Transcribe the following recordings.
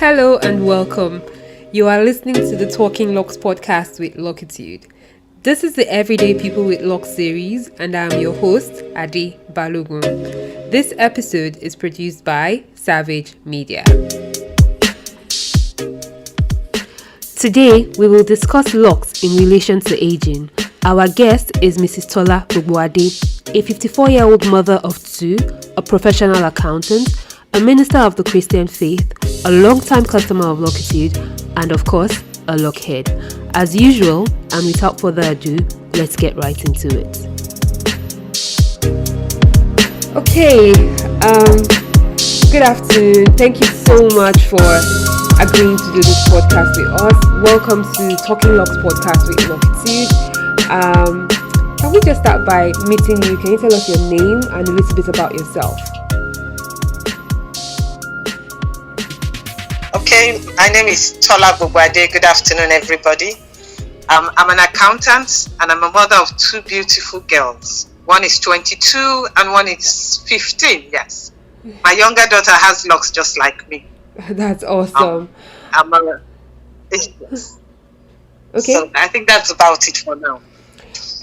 Hello and welcome. You are listening to the Talking Locks podcast with Locitude. This is the Everyday People with Locks series, and I am your host, Ade Balogun. This episode is produced by Xavage Media. Today, we will discuss locks in relation to aging. Our guest is Mrs. Tola Gbogboade, a 54-year-old mother of two, a professional accountant, a minister of the Christian faith, a long-time customer of Locitude, and of course, a lockhead. As usual, and without further ado, let's get right into it. Okay, good afternoon. Thank you so much for agreeing to do this podcast with us. Welcome to Talking Locks podcast with Locitude. Can we just start by meeting you? Can you tell us your name and a little bit about yourself? Okay, my name is Tola Gbogboade. Good afternoon, everybody. I'm an accountant and I'm a mother of two beautiful girls. One is 22 and one is 15, yes. My younger daughter has locks just like me. That's awesome. Okay. So I think that's about it for now.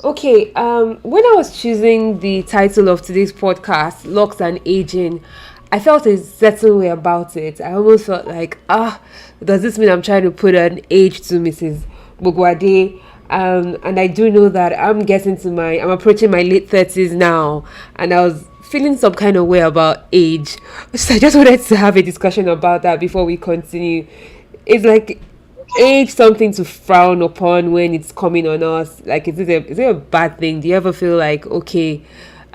Okay, when I was choosing the title of today's podcast, Locs and Aging, I felt a certain way about it. I almost felt like, does this mean I'm trying to put an age to Mrs. Gbogboade? And I do know that I'm approaching my late 30s now, and I was feeling some kind of way about age. So I just wanted to have a discussion about that before we continue. It's like age something to frown upon when it's coming on us? Like, is it a bad thing? Do you ever feel like, okay,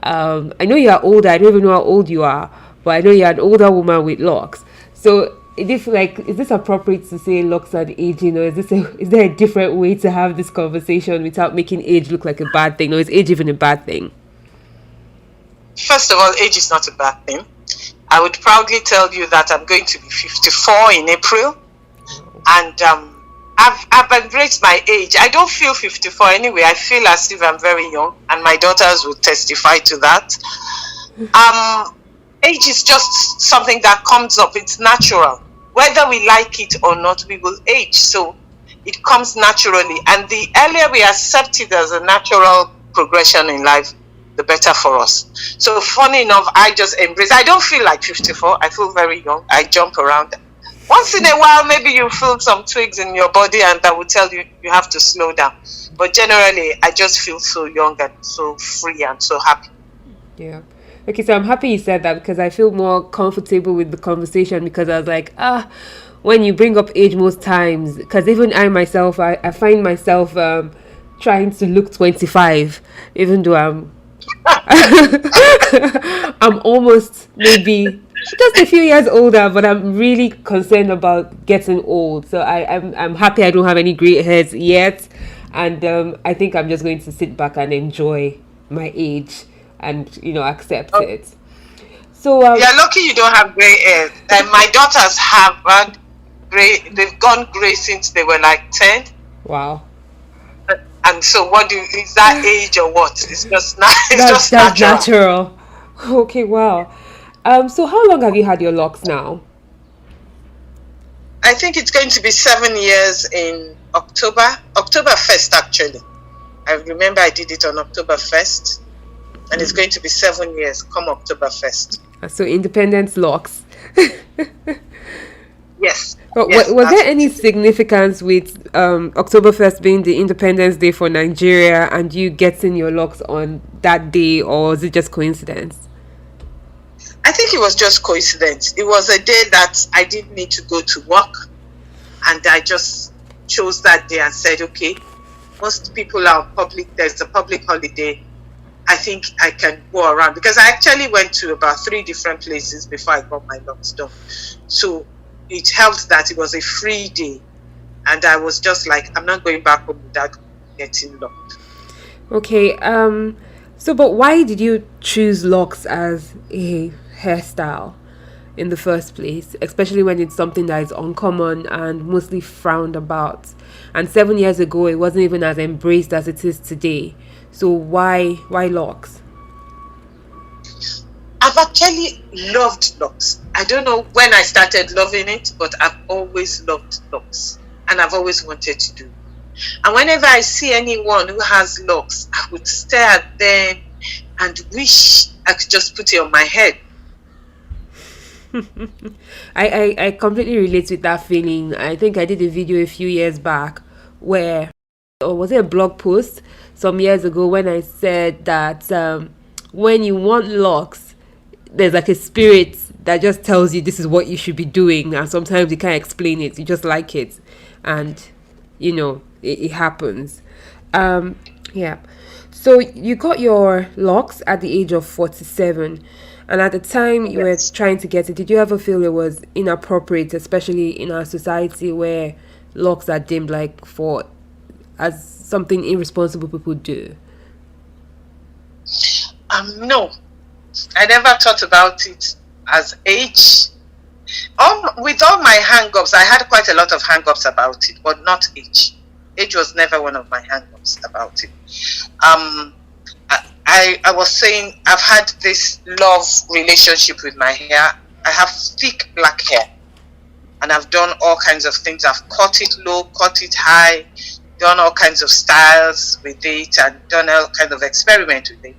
I know you are older, I don't even know how old you are, but I know you're an older woman with locks. So is this appropriate to say locks and aging, or is there a different way to have this conversation without making age look like a bad thing? Or is age even a bad thing? First of all, age is not a bad thing. I would proudly tell you that I'm going to be 54 in April. And I've embraced my age. I don't feel 54 anyway. I feel as if I'm very young, and my daughters will testify to that. Age is just something that comes up. It's natural. Whether we like it or not, we will age. So it comes naturally. And the earlier we accept it as a natural progression in life, the better for us. So funny enough, I just embrace. I don't feel like 54. I feel very young. I jump around. Once in a while, maybe you feel some twigs in your body and that will tell you you have to slow down. But generally, I just feel so young and so free and so happy. Yeah. Okay, so I'm happy you said that, because I feel more comfortable with the conversation, because I was like, when you bring up age most times, because even I myself, I find myself trying to look 25, even though I'm almost maybe just a few years older, but I'm really concerned about getting old. So I'm happy I don't have any gray hairs yet, and I think I'm just going to sit back and enjoy my age and accept it. So you're lucky you don't have gray hair. My daughters have had gray. They've gone gray since they were like 10. Wow. And so, is that age or what? It's just that's natural. Okay, wow. So how long have you had your locks now? I think it's going to be 7 years in October 1st, actually. I remember I did it on October 1st, and it's going to be 7 years come October 1st. So Independence locks. Yes. But yes, was there any significance with October 1st being the Independence Day for Nigeria and you getting your locks on that day, or was it just coincidence? I think it was just coincidence. It was a day that I didn't need to go to work, and I just chose that day and said, okay, most people are on there's a public holiday. I think I can go around, because I actually went to about 3 different places before I got my locks done. So it helped that it was a free day, and I was just like, I'm not going back home without getting locked. Okay, but why did you choose locks as a hairstyle in the first place, especially when it's something that is uncommon and mostly frowned about? And 7 years ago, it wasn't even as embraced as it is today. So why locks? I'm I've actually loved locks. I don't know when I started loving it, but I've always loved locks, and I've always wanted to do. And whenever I see anyone who has locks, I would stare at them and wish I could just put it on my head. I completely relate with that feeling. I think I did a video a few years back where, or was it a blog post some years ago, when I said that when you want locks, there's like a spirit that just tells you this is what you should be doing, and sometimes you can't explain it, you just like it, and it happens. Yeah. So you got your locks at the age of 47, and at the time you were trying to get it, did you ever feel it was inappropriate, especially in our society where locks are deemed like for as something irresponsible people do? No, I never thought about it as age. With all my hang-ups, I had quite a lot of hang-ups about it, but not age. Age was never one of my hang-ups about it. I was saying I've had this love relationship with my hair. I have thick black hair, and I've done all kinds of things. I've cut it low, cut it high, done all kinds of styles with it, and done all kinds of experiments with it.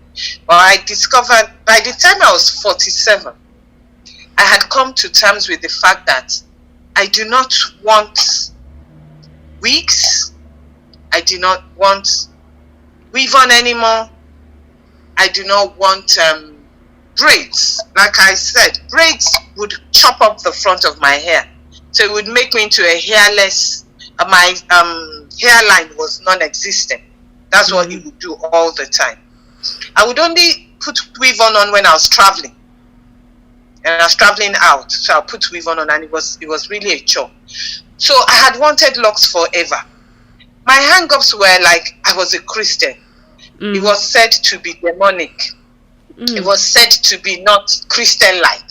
But I discovered by the time I was 47, I had come to terms with the fact that I do not want wigs. I do not want weave-on anymore. I do not want braids. Like I said, braids would chop up the front of my hair. So it would make me into a hairless, my hairline was non-existent. That's what it would do all the time. I would only put weave-on when I was traveling. And I was traveling out, so I'll put weave-on, and it was really a chore. So I had wanted locks forever. My hang-ups were like I was a Christian. It was said to be demonic. It was said to be not Christian-like.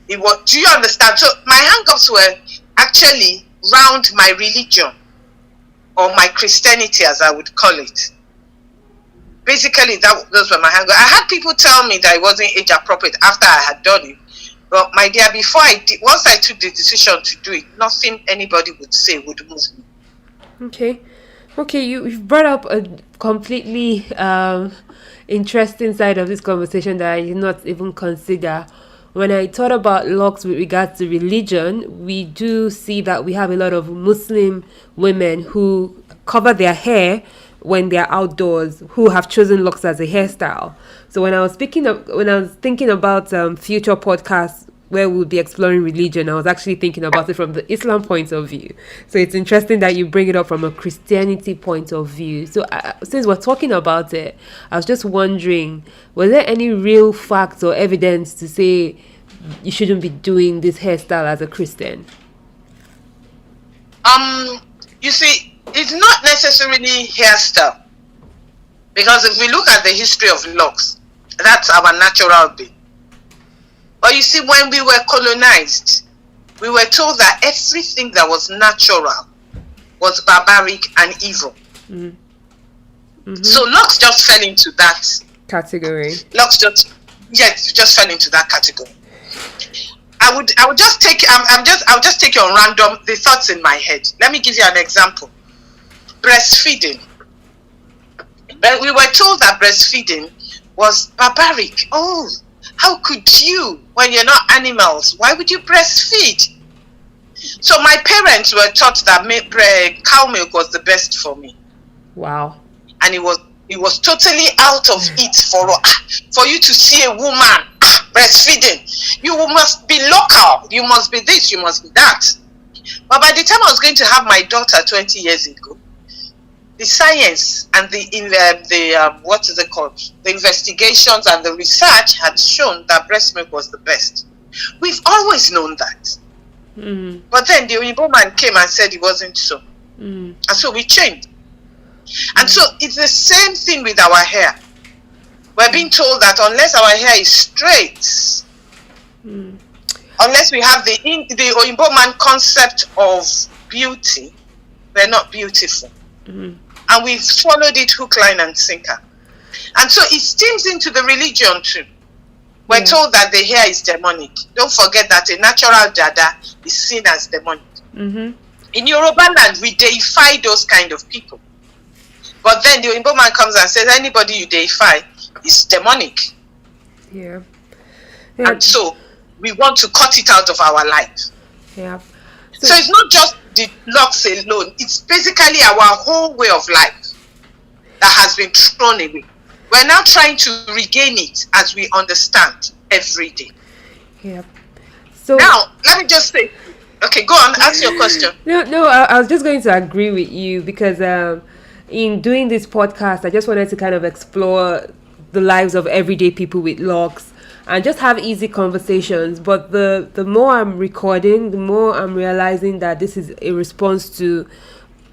Do you understand? So my hang-ups were actually round my religion, or my Christianity, as I would call it. Basically, those were my hang-ups. I had people tell me that it wasn't age appropriate after I had done it. But my dear, once I took the decision to do it, nothing anybody would say would move me. Okay, you've brought up a completely interesting side of this conversation that I did not even consider. When I thought about locks with regards to religion, we do see that we have a lot of Muslim women who cover their hair when they're outdoors, who have chosen locks as a hairstyle. So when I was thinking about future podcasts where we'll be exploring religion, I was actually thinking about it from the Islam point of view. So it's interesting that you bring it up from a Christianity point of view. So since we're talking about it, I was just wondering, was there any real facts or evidence to say you shouldn't be doing this hairstyle as a Christian? You see, it's not necessarily hairstyle, because if we look at the history of locks, that's our natural being. But you see, when we were colonized, we were told that everything that was natural was barbaric and evil. So locks just fell into that category. Locks just fell into that category. I would just take I'll just take your random the thoughts in my head. Let me give you an example. Breastfeeding. But we were told that breastfeeding was barbaric. Oh, how could you, when you're not animals? Why would you breastfeed? So my parents were taught that cow milk was the best for me. Wow. And it was totally out of it for you to see a woman breastfeeding. You must be local. You must be this. You must be that. But by the time I was going to have my daughter 20 years ago, the science and what is it called? The investigations and the research had shown that breast milk was the best. We've always known that. But then the Oyinbo man came and said it wasn't so. And so we changed. And so it's the same thing with our hair. We're being told that unless our hair is straight, unless we have the Oyinbo man concept of beauty, we're not beautiful. And we've swallowed it hook, line, and sinker. And so it steams into the religion too. We're told that the hair is demonic. Don't forget that a natural dada is seen as demonic. In Yoruba land, we deify those kind of people. But then the Igbo man comes and says, anybody you deify is demonic. Yeah. And so we want to cut it out of our life. Yeah. So it's not just the locks alone. It's basically our whole way of life that has been thrown away. We're now trying to regain it as we understand every day. Yeah. So now, let me just say, okay, go on, ask your question. No, I was just going to agree with you because in doing this podcast, I just wanted to kind of explore the lives of everyday people with locks and just have easy conversations. But the more I'm recording, the more I'm realizing that this is a response to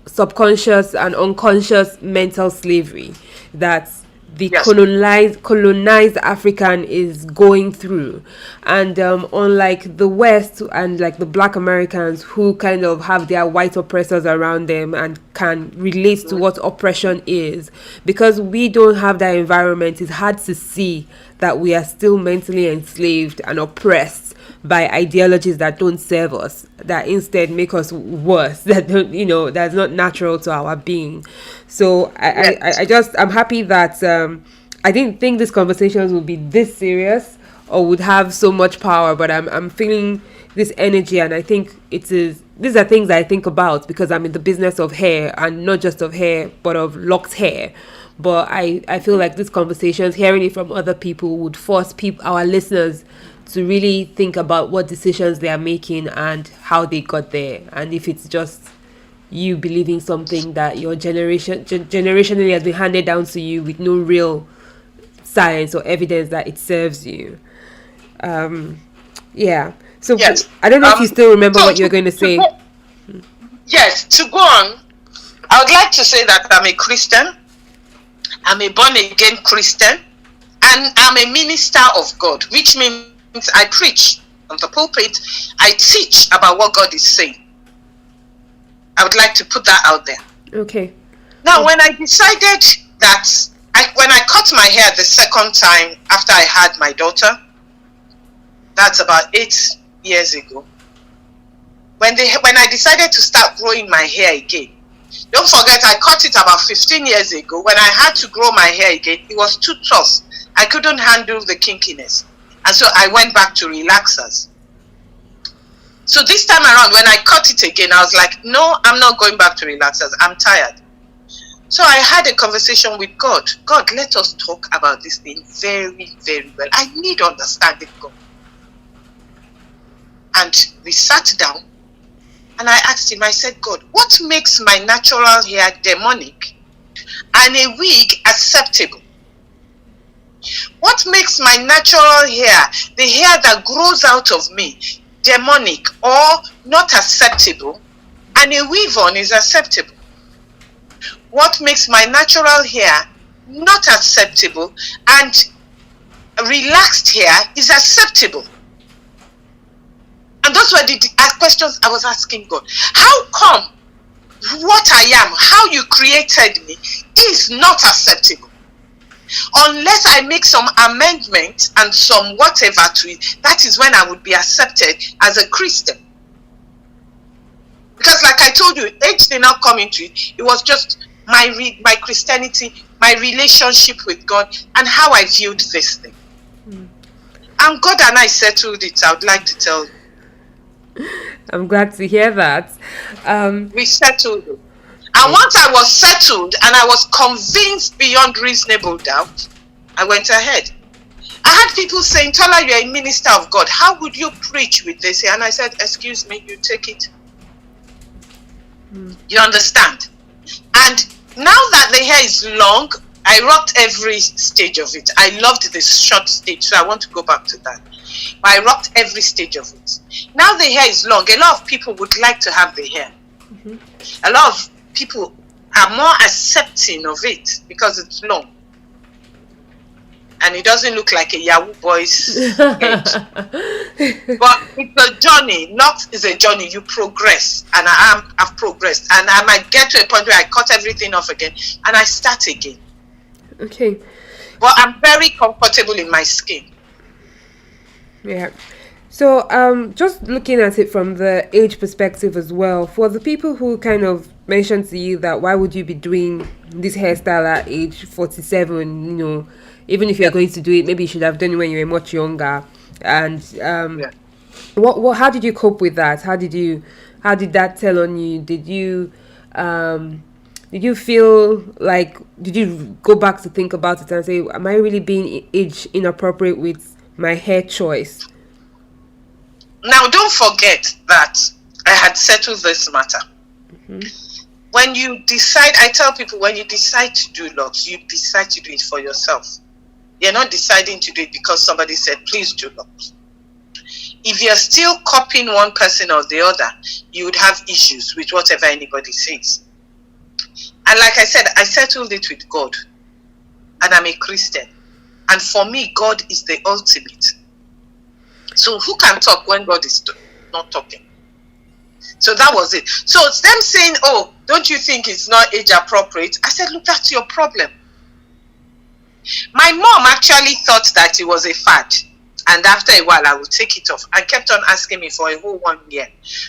subconscious and unconscious mental slavery that the colonized African is going through. And unlike the West and like the Black Americans who kind of have their white oppressors around them and can relate to what oppression is, because we don't have that environment, it's hard to see that we are still mentally enslaved and oppressed by ideologies that don't serve us, that instead make us worse, that don't, that's not natural to our being. So I'm happy that I didn't think these conversations would be this serious or would have so much power, but I'm feeling this energy, and I think these are things I think about because I'm in the business of hair, and not just of hair, but of locked hair. But I feel like these conversations, hearing it from other people, would force our listeners to really think about what decisions they are making and how they got there, and if it's just you believing something that your generationally has been handed down to you with no real science or evidence that it serves you. So yes. I don't know if you still remember what you're going to say. Yes, to go on, I would like to say that I'm a Christian. I'm a born-again Christian, and I'm a minister of God, which means I preach on the pulpit. I teach about what God is saying. I would like to put that out there. Okay. Now, when I decided that, when I cut my hair the second time after I had my daughter, that's about 8 years ago, when I decided to start growing my hair again, don't forget I cut it about 15 years ago. When I had to grow my hair again, it was too tough. I couldn't handle the kinkiness. And so I went back to relaxers. So this time around, when I cut it again, I was like, no, I'm not going back to relaxers. I'm tired. So I had a conversation with God. God, let us talk about this thing very, very well. I need understanding, God. And we sat down, and I asked him, I said, God, what makes my natural hair demonic and a wig acceptable? What makes my natural hair, the hair that grows out of me, demonic or not acceptable, and a weave on is acceptable? What makes my natural hair not acceptable and relaxed hair is acceptable? And those were the questions I was asking God. How come what I am, how you created me, is not acceptable? Unless I make some amendment and some whatever to it, that is when I would be accepted as a Christian. Because like I told you, age did not come into it. It was just my Christianity, my relationship with God, and how I viewed this thing. And God and I settled it, I would like to tell you. I'm glad to hear that. We settled it. And once I was settled and I was convinced beyond reasonable doubt, I went ahead. I had people saying, Tola, you're a minister of God. How would you preach with this? And I said, excuse me, you take it. You understand? And now that the hair is long, I rocked every stage of it. I loved the short stage, so I want to go back to that. But I rocked every stage of it. Now the hair is long. A lot of people would like to have the hair. A lot of people are more accepting of it because it's long. And it doesn't look like a Yahoo boy's head. But it's a journey. Locks is a journey. You progress. And I've progressed. And I might get to a point where I cut everything off again. And I start again. Okay. But I'm very comfortable in my skin. Yeah. So, just looking at it from the age perspective as well, for the people who kind of mentioned to you that why would you be doing this hairstyle at age 47, even if you're going to do it, maybe you should have done it when you were much younger. And Yeah. how did you cope with that? How did that tell on you? Did you feel like, did you go back to think about it and say, am I really being age inappropriate with my hair choice? Now, don't forget that I had settled this matter. When you decide, I tell people, when you decide to do locks, you decide to do it for yourself. You're not deciding to do it because somebody said, please do locks. If you're still copying one person or the other, you would have issues with whatever anybody says. And like I said, I settled it with God. And I'm a Christian. And for me, God is the ultimate. So who can talk when God is not talking? So that was it. So it's them saying, oh, don't you think it's not age appropriate? I said, look, that's your problem. My mom actually thought that it was a fad. And after a while, I would take it off. And kept on asking me for a whole 1 year.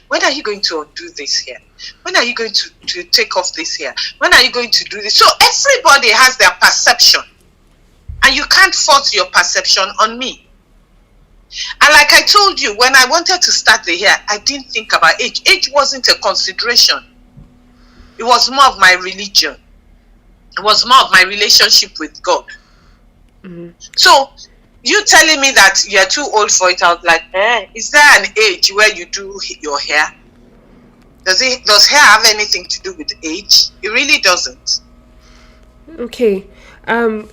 When are you going to undo this here? When are you going to take off this here? When are you going to do this? So everybody has their perception. And you can't force your perception on me. And like I told you, when I wanted to start the hair, I didn't think about age. Age wasn't a consideration. It was more of my religion. It was more of my relationship with God. So, you telling me that you're too old for it, I was like, is there an age where you do your hair? Does hair have anything to do with age? It really doesn't. Okay.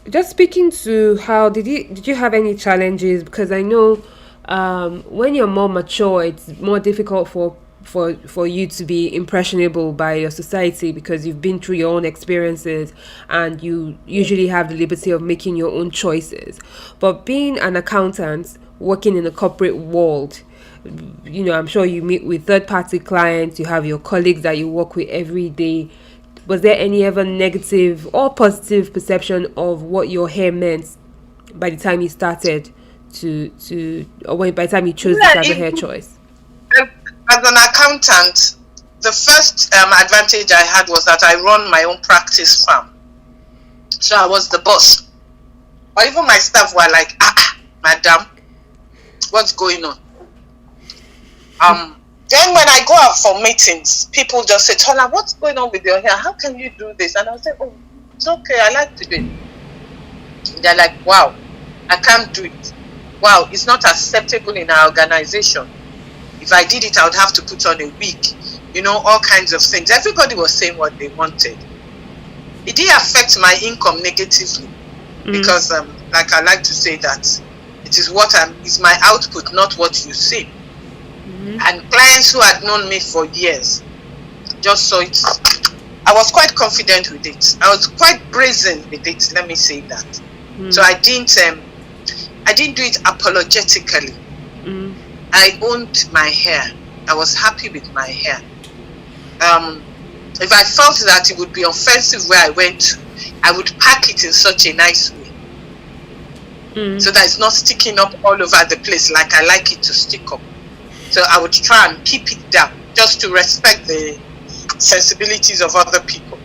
Just speaking to how did you have any challenges? Because I know when you're more mature, it's more difficult for you to be impressionable by your society because you've been through your own experiences and you usually have the liberty of making your own choices. But being an accountant, working in a corporate world, I'm sure you meet with third-party clients, you have your colleagues that you work with every day. Was there any ever negative or positive perception of what your hair meant by the time you started by the time you chose this as a hair choice? As an accountant, the first advantage I had was that I run my own practice farm. So I was the boss. Or even my staff were like, madam, what's going on? Then when I go out for meetings, people just say, Tola, what's going on with your hair? How can you do this? And I'll say, oh, it's okay, I like to do it. They're like, wow, I can't do it. Wow, it's not acceptable in our organization. If I did it, I would have to put on a wig. All kinds of things. Everybody was saying what they wanted. It did affect my income negatively. Because, like I like to say that, it is it's my output, not what you see. And clients who had known me for years just saw it. I was quite confident with it. I was quite brazen with it, let me say that. So I didn't do it apologetically. I owned my hair. I was happy with my hair. If I felt that it would be offensive where I went to, I would pack it in such a nice way. So that it's not sticking up all over the place like I like it to stick up. So I would try and keep it down just to respect the sensibilities of other people.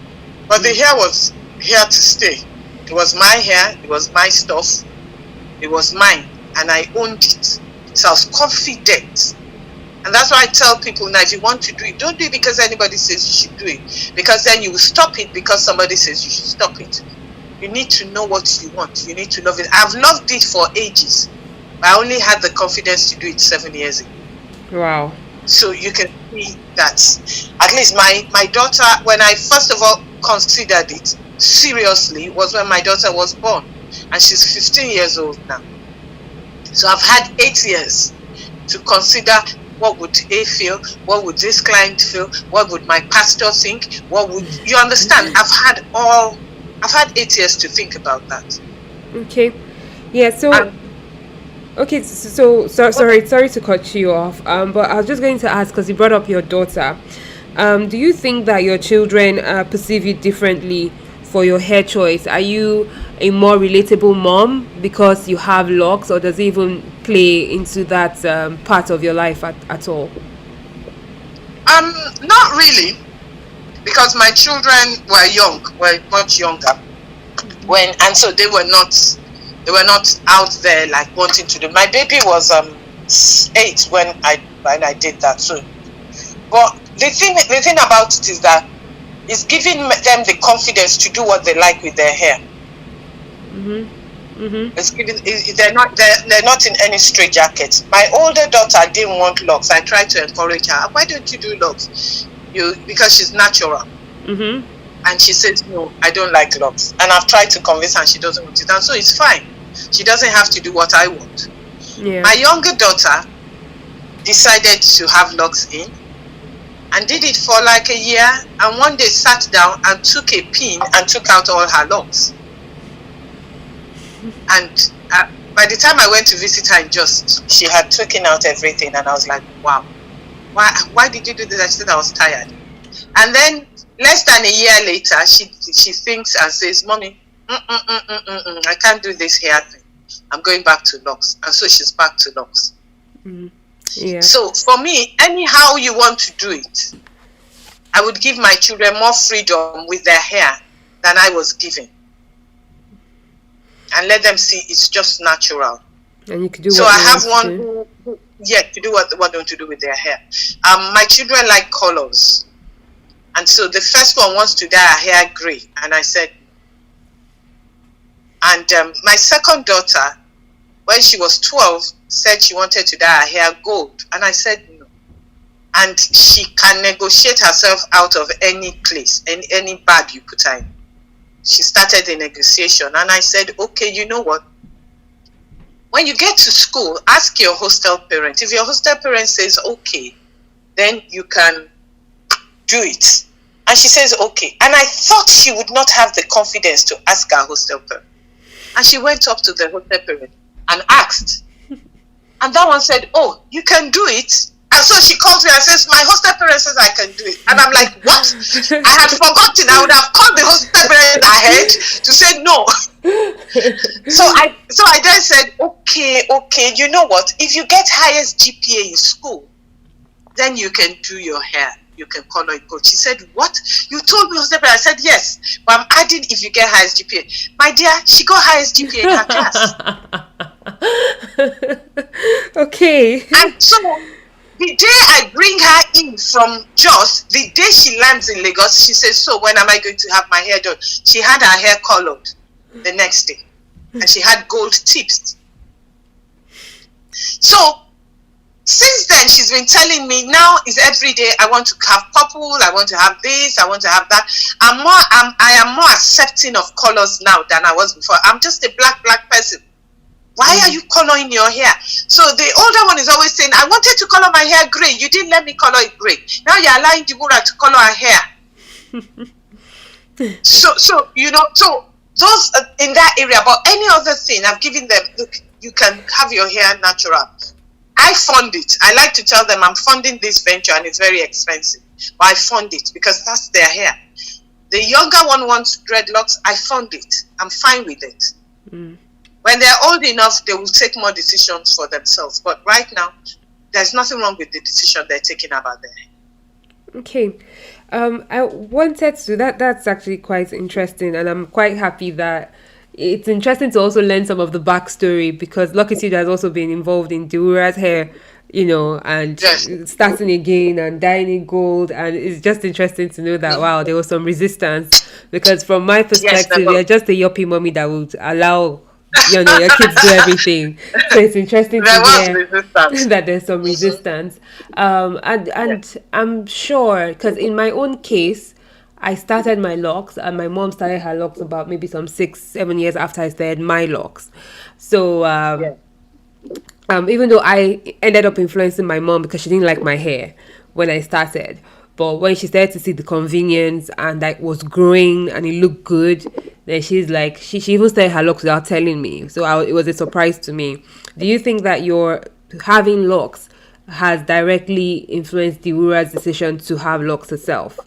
But the hair was here to stay. It was my hair, it was my stuff, it was mine, and I owned it. So I was confident. And that's why I tell people now, if you want to do it, don't do it because anybody says you should do it. Because then you will stop it because somebody says you should stop it. You need to know what you want. You need to love it. I've loved it for ages. I only had the confidence to do it 7 years ago. Wow. So you can see that at least my daughter, when I first of all considered it seriously, was when my daughter was born. And she's 15 years old now. So I've had 8 years to consider what would A feel, what would this client feel, what would my pastor think, what would you understand? I've had 8 years to think about that. Okay. Yeah, so okay, so sorry to cut you off. But I was just going to ask, because you brought up your daughter. Do you think that your children perceive you differently for your hair choice? Are you a more relatable mom because you have locks, or does it even play into that part of your life at all? Not really, because my children were much younger and so they were not out there like wanting to do. My baby was 8 when I did that. So, but the thing about it is that it's giving them the confidence to do what they like with their hair. It's giving. They're not in any straitjacket. My older daughter didn't want locks. I tried to encourage her. Why don't you do locks? Because she's natural. And she says, no, I don't like locks. And I've tried to convince her, and she doesn't want it. And so it's fine. She doesn't have to do what I want. Yeah. My younger daughter decided to have locks in and did it for like a year. And one day sat down and took a pin and took out all her locks. And by the time I went to visit her in Just, she had taken out everything. And I was like, wow, why did you do this? I said I was tired. And then less than a year later, she thinks and says, Mommy, I can't do this hair thing. I'm going back to locks. And so she's back to locks. Yeah. So for me, anyhow you want to do it, I would give my children more freedom with their hair than I was given. And let them see it's just natural. And you could do so what I have one to do what they want to do with their hair. My children like colors. And so the first one wants to dye her hair gray. And I said, and my second daughter, when she was 12, said she wanted to dye her hair gold. And I said no. And she can negotiate herself out of any place, any bag you put her in. She started the negotiation. And I said, okay, you know what? When you get to school, ask your hostel parent. If your hostel parent says okay, then you can do it. And she says okay. And I thought she would not have the confidence to ask her hostel parent. And she went up to the hostel parent and asked. And that one said, oh, you can do it. And so she calls me and says, my hostel parent says I can do it. And I'm like, what? I had forgotten. I would have called the hostel parent ahead to say no. So I then said, okay, you know what? If you get highest GPA in school, then you can do your hair. You can color it gold. She said, what? You told me hostel parent. I said, yes. But I'm adding if you get highest GPA. My dear, she got highest GPA in her class. Okay. And so the day I bring her in from Jos, the day she lands in Lagos, she says, so when am I going to have my hair done? She had her hair colored the next day. And she had gold tips. So since then, she's been telling me now is every day I want to have purple, I want to have this, I want to have that. I am more accepting of colors now than I was before. I'm just a black person. Why are you coloring your hair? So the older one is always saying, I wanted to color my hair gray. You didn't let me color it gray. Now you're allowing Deborah to color her hair. So you know, so those in that area, but any other thing, I've given them, look, you can have your hair natural. I fund it. I like to tell them I'm funding this venture and it's very expensive. But I fund it because that's their hair. The younger one wants dreadlocks. I fund it. I'm fine with it. When they're old enough, they will take more decisions for themselves. But right now, there's nothing wrong with the decision they're taking about their hair. Okay. I wanted to, that's actually quite interesting. And I'm quite happy that it's interesting to also learn some of the backstory because Locitude has also been involved in Deborah's hair, you know, and starting again and dyeing it gold. And it's just interesting to know that, wow, there was some resistance because from my perspective, you're just a yuppie mommy that would allow, you know, your kids do everything. So it's interesting to hear that there's some resistance. And I'm sure, because in my own case, I started my locks and my mom started her locks about maybe some 6-7 years after I started my locks. So even though I ended up influencing my mom because she didn't like my hair when I started, but when she started to see the convenience and that was growing and it looked good, then she's like, she even started her locks without telling me. So it was a surprise to me. Do you think that your having locks has directly influenced Deborah's decision to have locks herself?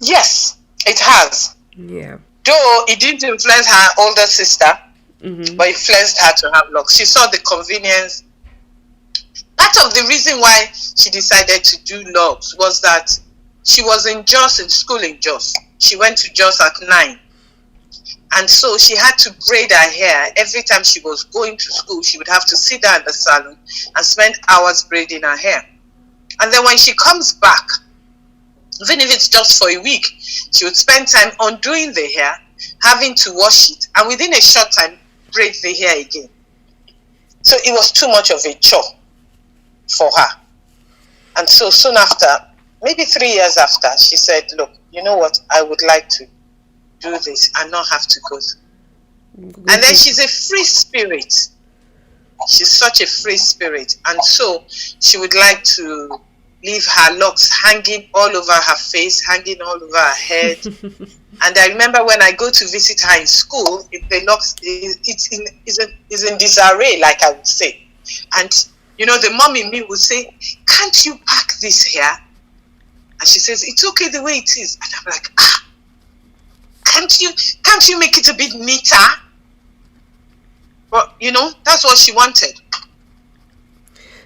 Yes, it has. Yeah. Though it didn't influence her older sister but it flexed her to have locks. She saw the convenience. Part of the reason why she decided to do locks was that she was in school in Jos. She went to Jos at 9. And so she had to braid her hair. Every time she was going to school, she would have to sit down at the salon and spend hours braiding her hair. And then when she comes back, even if it's just for a week, she would spend time undoing the hair, having to wash it, and within a short time, braid the hair again. So it was too much of a chore for her. And so soon after, maybe 3 years after, she said, look, you know what, I would like to do this and not have to go through. And then she's a free spirit. She's such a free spirit. And so she would like to leave her locks hanging all over her face, hanging all over her head. And I remember when I go to visit her in school, the locks is in disarray, like I would say. And you know, the mom in me would say, can't you pack this hair? And she says, it's okay the way it is. And I'm like, can't you make it a bit neater? But you know, that's what she wanted.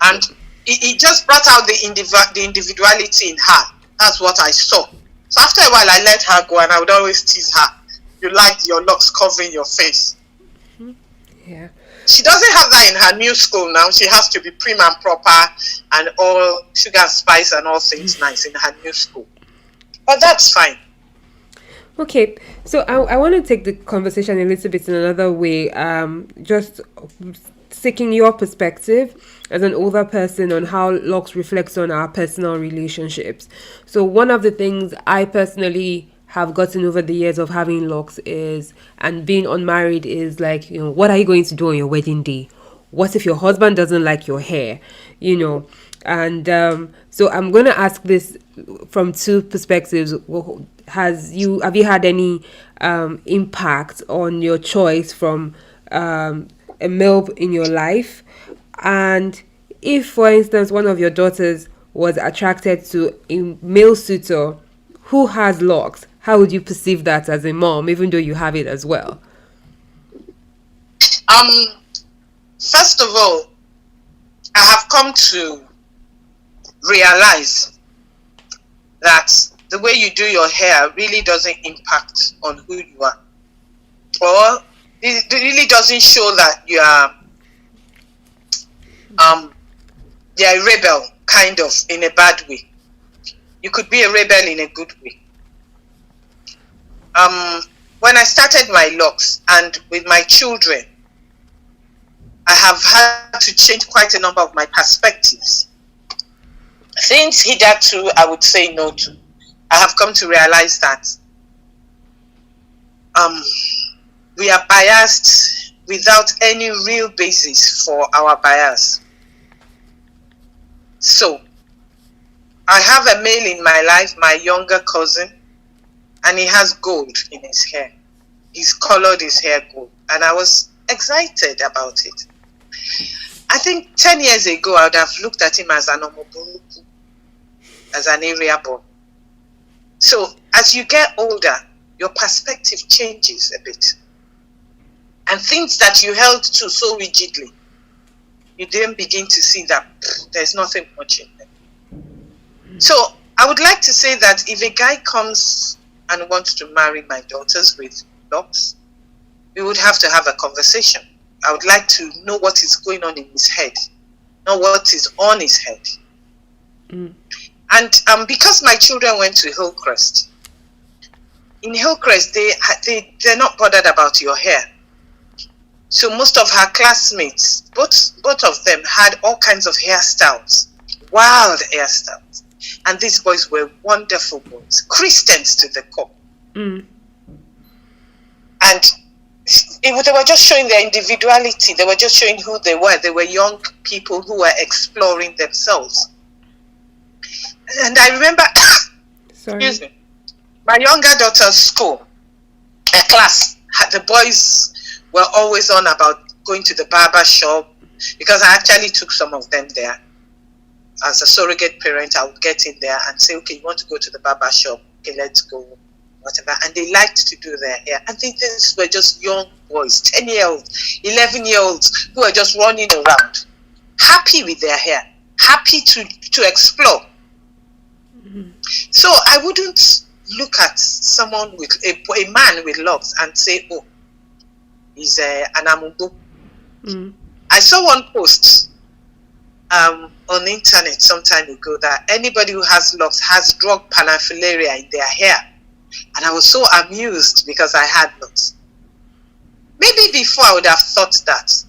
And it just brought out the individuality in her. That's what I saw. So after a while, I let her go, and I would always tease her. You like your locks covering your face. Yeah. She doesn't have that in her new school now. She has to be prim and proper and all sugar and spice and all things nice in her new school. But that's fine. Okay, so I want to take the conversation a little bit in another way. Just seeking your perspective as an older person on how locks reflects on our personal relationships. So one of the things I personally have gotten over the years of having locks is, and being unmarried, is like, you know, what are you going to do on your wedding day? What if your husband doesn't like your hair? You know, and so I'm going to ask this from two perspectives. Have you had any impact on your choice from a male in your life? And if, for instance, one of your daughters was attracted to a male suitor who has locks, how would you perceive that as a mom, even though you have it as well? First of all, I have come to realize that the way you do your hair really doesn't impact on who you are. Or it really doesn't show that you are a rebel, kind of, in a bad way. You could be a rebel in a good way. When I started my locks and with my children, I have had to change quite a number of my perspectives. Things hitherto I would say no to. I have come to realize that we are biased without any real basis for our bias. So, I have a male in my life, my younger cousin, and he has gold in his hair. He's colored his hair gold, and I was excited about it. I think 10 years ago, I would have looked at him as an omoburuku, as an area boy. So, as you get older, your perspective changes a bit. And things that you held to so rigidly, you then begin to see that there's nothing much in them. So, I would like to say that if a guy comes and wants to marry my daughters with locks, we would have to have a conversation. I would like to know what is going on in his head, not what is on his head. And because my children went to Hillcrest, in Hillcrest, they're not bothered about your hair. So most of her classmates, both of them, had all kinds of hairstyles, wild hairstyles. And these boys were wonderful boys, Christians to the core. And they were just showing their individuality. They were just showing who they were. They were young people who were exploring themselves. And I remember, excuse me, my younger daughter's school, her class, the boys were always on about going to the barber shop, because I actually took some of them there. As a surrogate parent, I would get in there and say, okay, you want to go to the barber shop? Okay, let's go. whatever, and they liked to do their hair. And these were just young boys, 10-year-olds, 11-year-olds, who were just running around, happy with their hair, happy to explore. Mm-hmm. So I wouldn't look at someone with a man with locks and say, oh, he's an amubu. Mm-hmm. I saw one post on the internet some time ago that anybody who has locks has drug paraphernalia in their hair. And I was so amused because I had locks. Maybe before I would have thought that.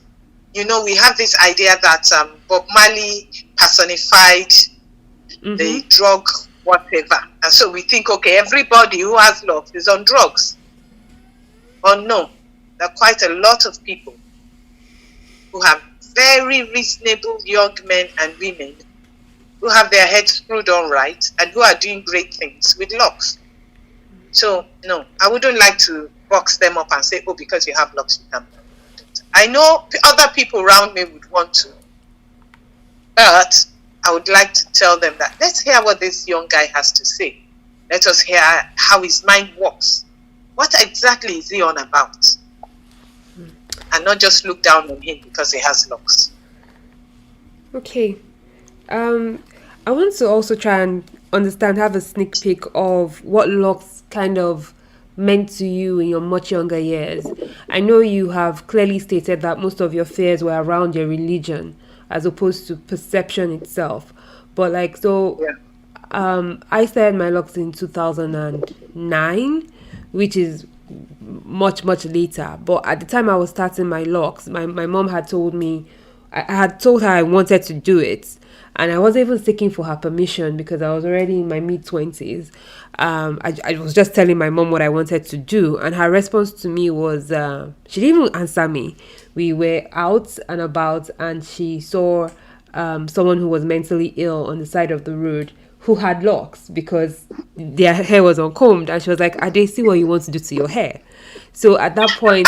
You know, we have this idea that Bob Marley personified the drug whatever. And so we think, okay, everybody who has locks is on drugs. Or no, there are quite a lot of people who have very reasonable young men and women who have their heads screwed on right and who are doing great things with locks. So, no, I wouldn't like to box them up and say, oh, because you have locks, you can. I know other people around me would want to, but I would like to tell them that let's hear what this young guy has to say. Let us hear how his mind works. What exactly is he on about? And not just look down on him because he has locks. Okay. I want to also try and have a sneak peek of what locks kind of meant to you in your much younger years. I know you have clearly stated that most of your fears were around your religion as opposed to perception itself. But I started my locks in 2009, which is much later. But at the time I was starting my locks, my mom had told me, I had told her I wanted to do it, and I wasn't even seeking for her permission because I was already in my mid-20s. I was just telling my mom what I wanted to do, and her response to me was, she didn't even answer me. We were out and about, and she saw someone who was mentally ill on the side of the road who had locks because their hair was uncombed, and she was like, Ade, see what you want to do to your hair. So at that point,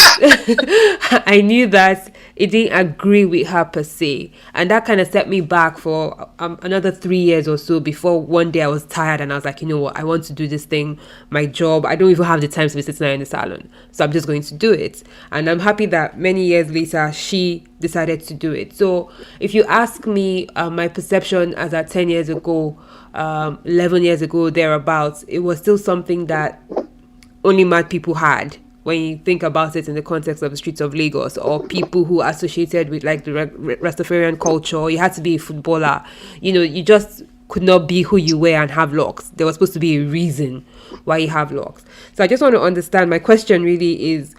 I knew that it didn't agree with her per se. And that kind of set me back for another 3 years or so before one day I was tired and I was like, you know what, I want to do this thing, my job. I don't even have the time to be sitting there in the salon. So I'm just going to do it. And I'm happy that many years later, she decided to do it. So if you ask me, my perception as at 10 years ago, 11 years ago, thereabouts, it was still something that only mad people had. When you think about it in the context of the streets of Lagos, or people who are associated with like the Rastafarian culture, you had to be a footballer. You know, you just could not be who you were and have locks. There was supposed to be a reason why you have locks. So I just want to understand, my question really is,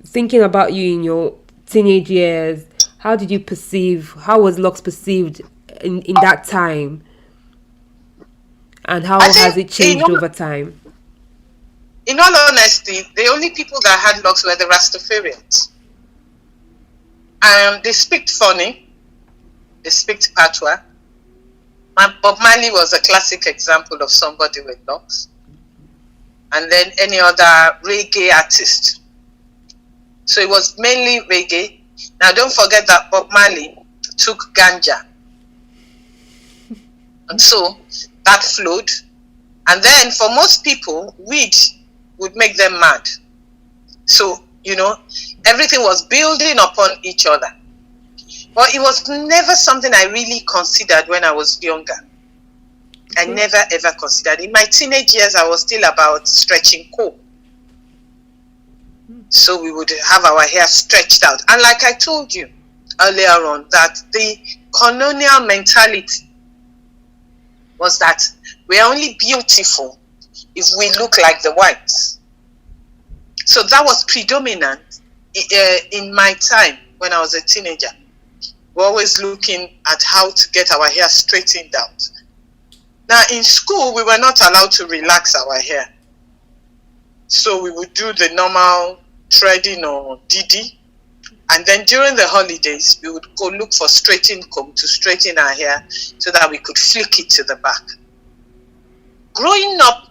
thinking about you in your teenage years, how was locks perceived in that time? And how has it changed over time? In all honesty, the only people that had locks were the Rastafarians. They speak funny. They speak patois. Bob Marley was a classic example of somebody with locks. And then any other reggae artist. So it was mainly reggae. Now don't forget that Bob Marley took ganja. And so that flowed. And then for most people, weed would make them mad. So, you know, everything was building upon each other. But it was never something I really considered when I was younger. I never ever considered. In my teenage years, I was still about stretching coal. So we would have our hair stretched out. And like I told you earlier on, that the colonial mentality was that we are only beautiful if we look like the whites. So that was predominant in my time when I was a teenager. We're always looking at how to get our hair straightened out. Now in school, we were not allowed to relax our hair. So we would do the normal threading or didi. And then during the holidays, we would go look for straightening comb to straighten our hair so that we could flick it to the back. Growing up,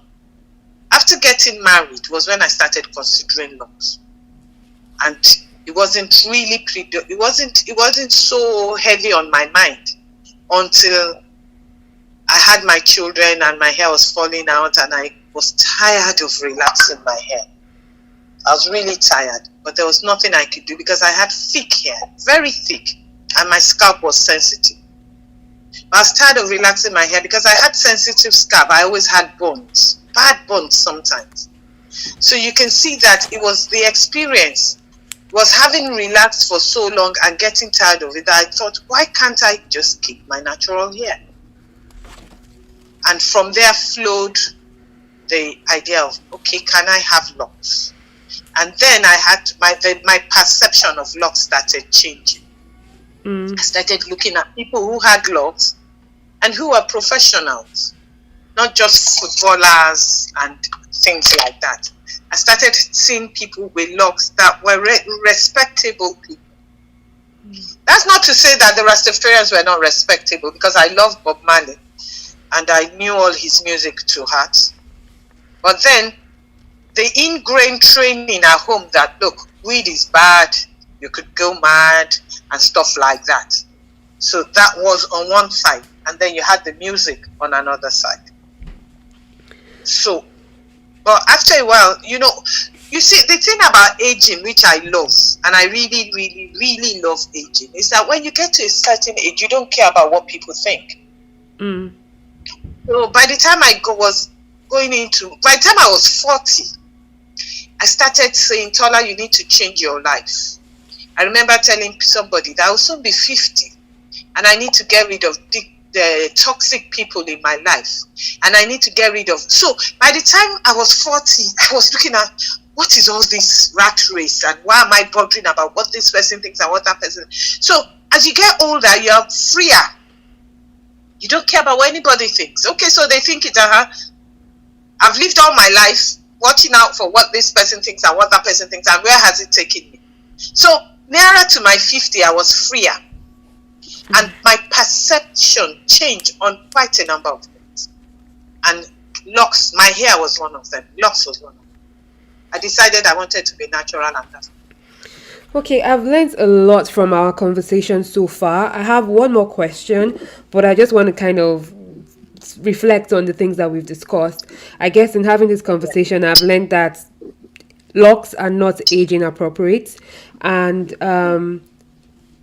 after getting married was when I started considering locks, and it wasn't really it wasn't so heavy on my mind until I had my children and my hair was falling out, and I was tired of relaxing my hair. I was really tired, but there was nothing I could do because I had thick hair, very thick, and my scalp was sensitive. I was tired of relaxing my hair because I had sensitive scalp. I always had burns, bad burns sometimes. So you can see that it was the experience, was having relaxed for so long and getting tired of it, that I thought, why can't I just keep my natural hair? And from there flowed the idea of, okay, can I have locks? And then I had my perception of locks started changing. I started looking at people who had locks and who were professionals, not just footballers and things like that. I started seeing people with locks that were respectable people. That's not to say that the Rastafarians were not respectable, because I loved Bob Marley and I knew all his music to heart. But then the ingrained training at home that, look, weed is bad, you could go mad and stuff like that. So that was on one side, and then you had the music on another side. So, but after a while, you see, the thing about aging, which I love, and I really, really, really love aging, is that when you get to a certain age, you don't care about what people think. So by the time I was 40, I started saying, Tola, you need to change your life. I remember telling somebody that I will soon be 50 and I need to get rid of the toxic people in my life. And I need to get rid of. So by the time I was 40, I was looking at, what is all this rat race? And why am I bothering about what this person thinks and what that person? So as you get older, you're freer. You don't care about what anybody thinks. Okay, so they think it, I've lived all my life watching out for what this person thinks and what that person thinks, and where has it taken me? So nearer to my 50, I was freer. And my perception changed on quite a number of things. And locks, my hair was one of them. Locks was one of them. I decided I wanted to be natural, and that's. Okay, I've learned a lot from our conversation so far. I have one more question, but I just want to kind of reflect on the things that we've discussed. I guess in having this conversation, I've learned that locks are not aging appropriate, and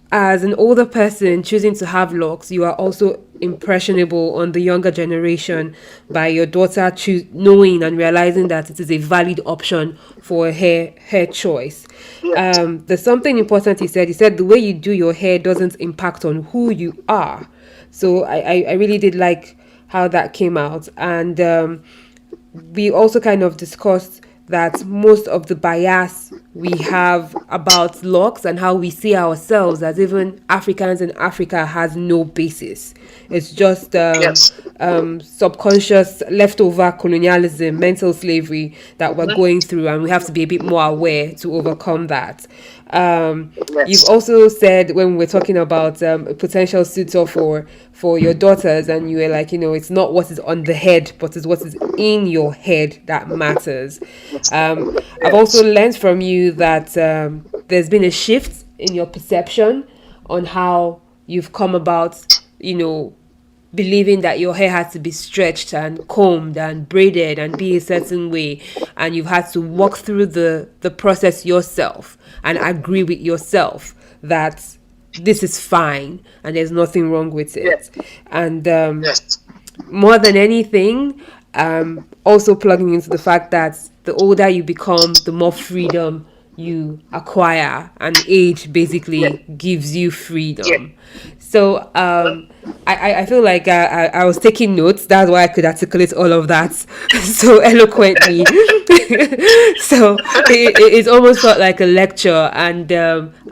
as an older person choosing to have locks, you are also impressionable on the younger generation by your daughter knowing and realizing that it is a valid option for a hair choice. There's something important he said. He said the way you do your hair doesn't impact on who you are. So I really did like how that came out. And we also kind of discussed that most of the bias we have about locks and how we see ourselves as even Africans in Africa has no basis. It's just subconscious leftover colonialism, mental slavery that we're going through, and we have to be a bit more aware to overcome that. You've also said, when we're talking about a potential suitor for your daughters, and you were like, it's not what is on the head, but it's what is in your head that matters. I've also learned from you that there's been a shift in your perception on how you've come about, believing that your hair had to be stretched and combed and braided and be a certain way, and you've had to walk through the process yourself and agree with yourself that this is fine and there's nothing wrong with it. And more than anything, also plugging into the fact that the older you become, the more freedom you acquire, and age basically gives you freedom. So I feel like I was taking notes. That's why I could articulate all of that so eloquently. So it almost felt like a lecture. And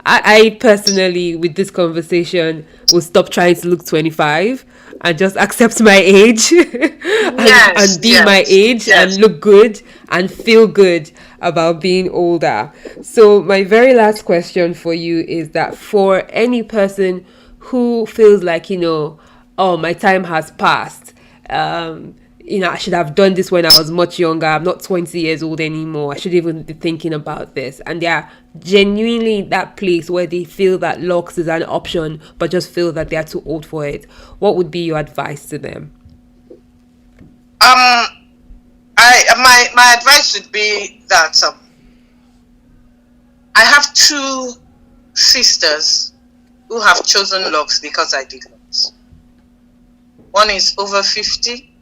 I personally, with this conversation, will stop trying to look 25 and just accept my age and be my age and look good and feel good about being older. So my very last question for you is that for any person who feels like, oh, my time has passed, I should have done this when I was much younger, I'm not 20 years old anymore, I should even be thinking about this, and they are genuinely in that place where they feel that locks is an option but just feel that they are too old for it, what would be your advice to them? my advice would be that I have 2 sisters who have chosen locks because I did locks. One is over 50,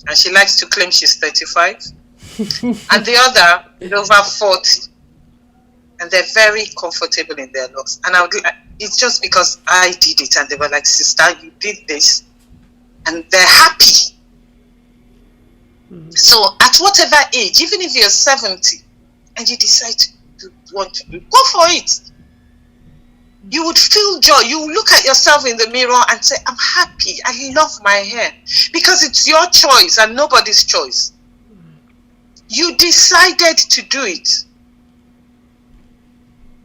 and she likes to claim she's 35, and the other is over 40, and they're very comfortable in their locks. And it's just because I did it, and they were like, "Sister, you did this," and they're happy. So at whatever age, even if you're 70 and you decide to want to do, go for it. You would feel joy. You look at yourself in the mirror and say, "I'm happy. I love my hair," because it's your choice and nobody's choice. You decided to do it.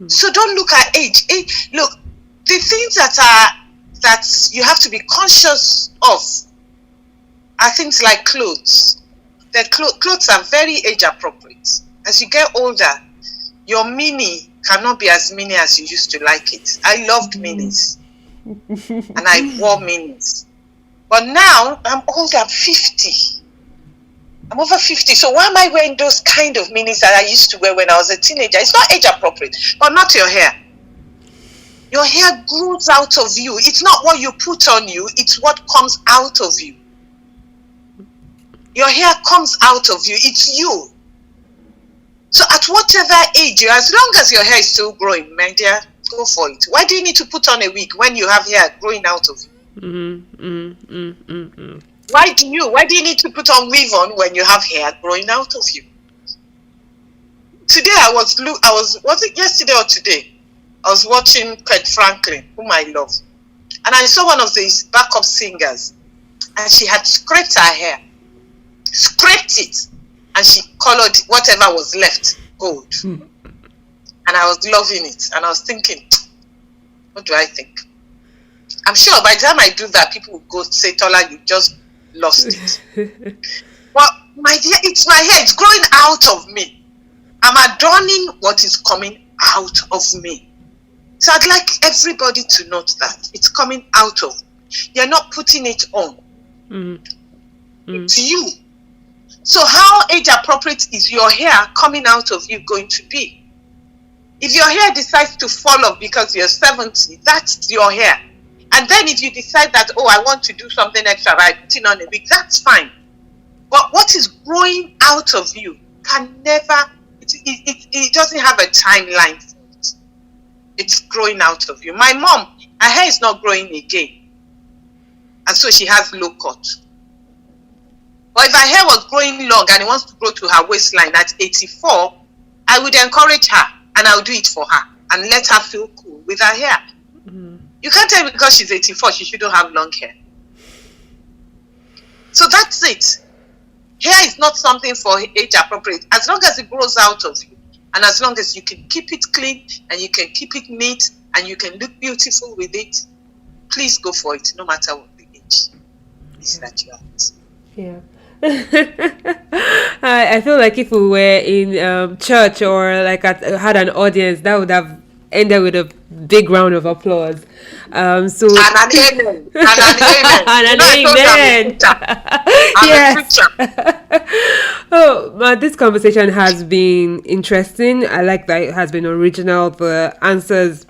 So don't look at age. Look, the things that you have to be conscious of are things like clothes. That clothes are very age appropriate. As you get older, your mini cannot be as mini as you used to like it. I loved minis, and I wore minis. But now I'm older, I'm 50. I'm over 50. So why am I wearing those kind of minis that I used to wear when I was a teenager? It's not age appropriate, but not your hair. Your hair grows out of you. It's not what you put on you, it's what comes out of you. Your hair comes out of you. It's you. So at whatever age you are, as long as your hair is still growing, my dear, go for it. Why do you need to put on a wig when you have hair growing out of you? Why do you need to put on weave on when you have hair growing out of you? Today was it yesterday or today? I was watching Kurt Franklin, whom I love. And I saw one of these backup singers, and she had scraped her hair. Scraped it, and she colored whatever was left gold. And I was loving it, and I was thinking, what do I think? I'm sure by the time I do that, people will go say, "Tola, you just lost it." Well, my dear, it's my hair. It's growing out of me. I'm adorning what is coming out of me. So I'd like everybody to note that it's coming out of. You're not putting it on. It's you. So how age appropriate is your hair coming out of you going to be? If your hair decides to fall off because you're 70, that's your hair. And then if you decide that, "Oh, I want to do something extra by putting on a wig," that's fine. But what is growing out of you can never, it doesn't have a timeline for it. It's growing out of you. My mom, her hair is not growing again. And so she has low cut. But if her hair was growing long and it wants to grow to her waistline at 84, I would encourage her and I would do it for her and let her feel cool with her hair. You can't tell me because she's 84 she shouldn't have long hair. So that's it. Hair is not something for age appropriate. As long as it grows out of you, and as long as you can keep it clean and you can keep it neat and you can look beautiful with it, please go for it, no matter what the age is that you are. Yeah. I feel like if we were in church or like had an audience, that would have ended with a big round of applause. So and an amen. And an amen. Yes. Oh, this conversation has been interesting. I like that it has been original. The answers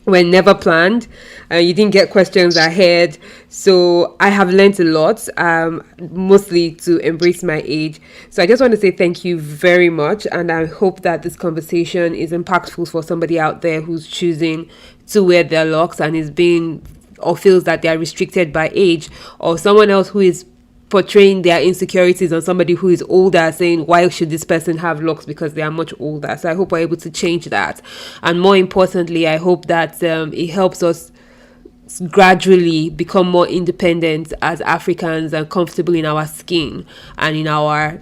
were never planned. You didn't get questions ahead. So I have learned a lot, mostly to embrace my age. So I just want to say thank you very much. And I hope that this conversation is impactful for somebody out there who's choosing to wear their locks and is being or feels that they are restricted by age, or someone else who is portraying their insecurities on somebody who is older, saying, "Why should this person have locks because they are much older?" So I hope we're able to change that. And more importantly, I hope that it helps us gradually become more independent as Africans and comfortable in our skin and in our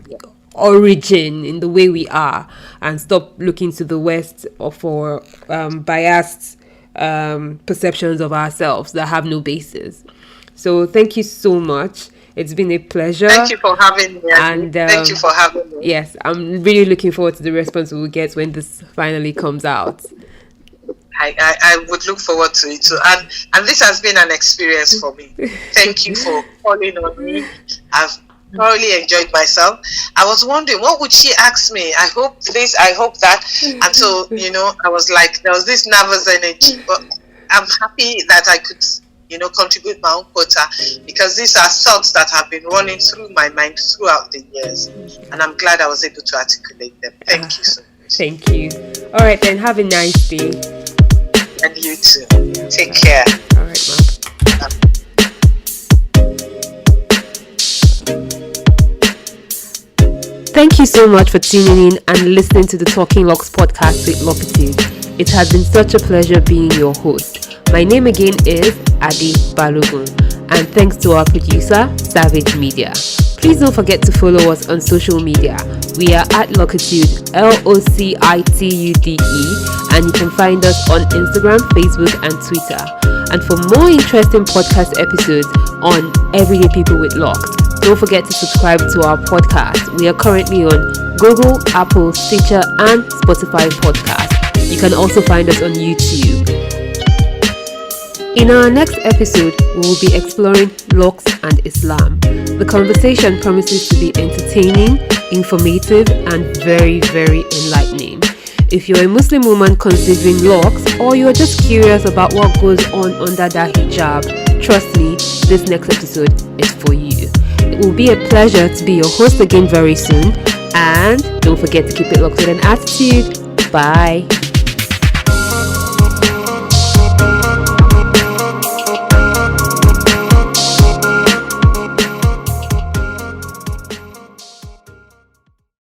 origin, in the way we are, and stop looking to the West or for biased perceptions of ourselves that have no basis. So thank you so much. It's been a pleasure. Thank you for having me. And thank you for having me. Yes, I'm really looking forward to the response we will get when this finally comes out. I would look forward to it too. And this has been an experience for me. Thank you for calling on me. thoroughly enjoyed myself. I was wondering, what would she ask me? I hope this, I hope that. And so, I was like, there was this nervous energy, but I'm happy that I could, contribute my own quota, because these are thoughts that have been running through my mind throughout the years. And I'm glad I was able to articulate them. Thank you so much. Thank you. All right, then, have a nice day. And you too. Take care. All right, ma'am. Thank you so much for tuning in and listening to the Talking Locs podcast with Locitude. It has been such a pleasure being your host. My name again is Ade Balogun, and thanks to our producer, Xavage Media. Please don't forget to follow us on social media. We are at Locitude, Locitude, and you can find us on Instagram, Facebook, and Twitter. And for more interesting podcast episodes on Everyday People with Loc'd, don't forget to subscribe to our podcast. We are currently on Google, Apple, Stitcher, and Spotify podcast. You can also find us on YouTube. In our next episode, we will be exploring Locs and Islam. The conversation promises to be entertaining, informative, and very, very enlightening. If you're a Muslim woman considering locks, or you're just curious about what goes on under that hijab, trust me, this next episode is for you. It will be a pleasure to be your host again very soon, and don't forget to keep it locked with an attitude. Bye.